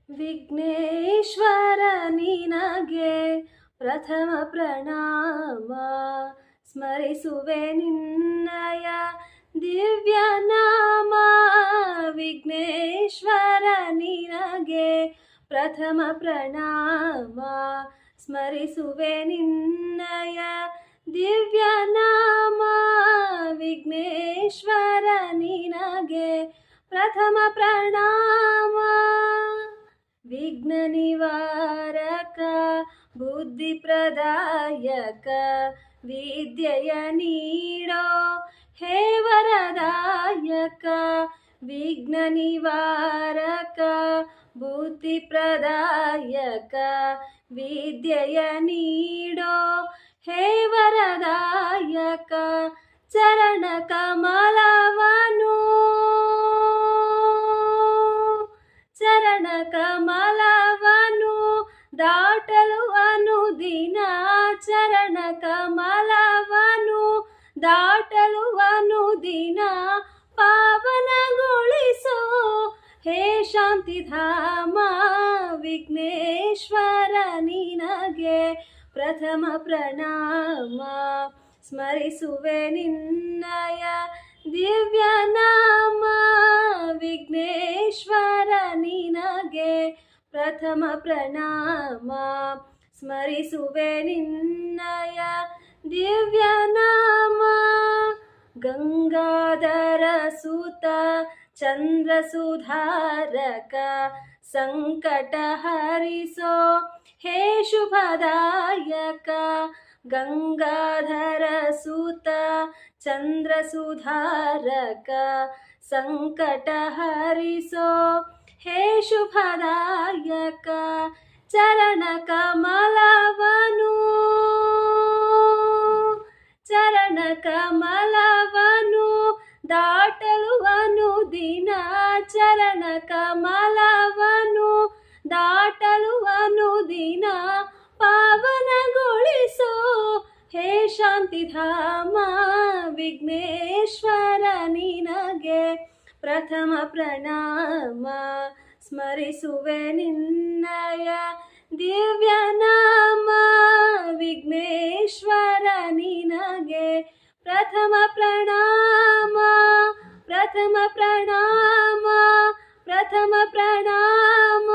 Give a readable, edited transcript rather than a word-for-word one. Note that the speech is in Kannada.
ವಿಘ್ನೇಶ್ವರ ನಿನಗೆ ಪ್ರಥಮ ಪ್ರಣಾಮ. ಸ್ಮರಿಸುವೆ ನಿನ್ನಯ ದಿವ್ಯ ನಾಮ. ವಿಘ್ನೇಶ್ವರ ನಿನಗೆ ಪ್ರಥಮ ಪ್ರಣಾಮ. ಸ್ಮರಿಸುವೆ ನಿನ್ನಯ ದಿವ್ಯ ನಾಮ. ವಿಘ್ನೇಶ್ವರ ನಿನಗೆ ಪ್ರಥಮ ಪ್ರಣಾಮ. ವಿಘ್ನ ನಿವಾರಕ ಬುದ್ಧಿ ಪ್ರದಾಯಕ ವಿದ್ಯೆಯ ನೀಡೋ ಹೇ ವರದಾಯಕ. ವಿಘ್ನ ನಿವಾರಕ ಬುದ್ಧಿ ಪ್ರದಾಯಕ ವಿದ್ಯೆಯ ನೀಡೋ ಹೇ ವರದಾಯಕ. ಚರಣ ಕಮಲವನು ಕಮಲವನು ದಾಟಲು ಅನುದಿನ. ಚರಣ ಕಮಲವನು ದಾಟಲು ಅನುದಿನ. ಪಾವನಗೊಳಿಸೋ ಹೇ ಶಾಂತಿಧಾಮ. ವಿಘ್ನೇಶ್ವರ ನಿನಗೆ ಪ್ರಥಮ ಪ್ರಣಾಮ. ಸ್ಮರಿಸುವೆ ನಿನ್ನಯ ದಿವ್ಯ ನಾಮ. ವಿಘ್ನೇಶ್ವರ ನಿನಗೆ ಪ್ರಥಮ ಪ್ರಣಾಮ. ಸ್ಮರಿಸುವೆ ನಿನ್ನಯ ದಿವ್ಯ ನಾಮ. ಗಂಗಾಧರ ಸುತ ಚಂದ್ರ ಸುಧಾರಕ ಸಂಕಟ ಹರಿಸೋ ಹೇ ಶುಭದಾಯಕ. ಗಂಗಾಧರ ಸುತ ಚಂದ್ರ ಸುಧಾರಕ ಸಂಕಟ ಹರಿಸೋ ಹೇ ಶುಭದಾಯಕ. ಚರಣ ಕಮಲವನು ದಾಟಲು ಅನುದಿನ. ಚರಣ ಕಮಲವನು ದಾಟಲು ಅನುದಿನ. ಪಾವನಗೊಳಿಸೋ ಹೇ ಶಾಂತಿಧಾಮ. ವಿಘ್ನೇಶ್ವರ ನಿನಗೆ ಪ್ರಥಮ ಪ್ರಣಾಮ. ಸ್ಮರಿಸುವೆ ನಿನ್ನಯ ದಿವ್ಯ ನಾಮ. ವಿಘ್ನೇಶ್ವರ ನಿನಗೆ ಪ್ರಥಮ ಪ್ರಣಾಮ. ಪ್ರಥಮ ಪ್ರಣಾಮ. ಪ್ರಥಮ ಪ್ರಣಾಮ.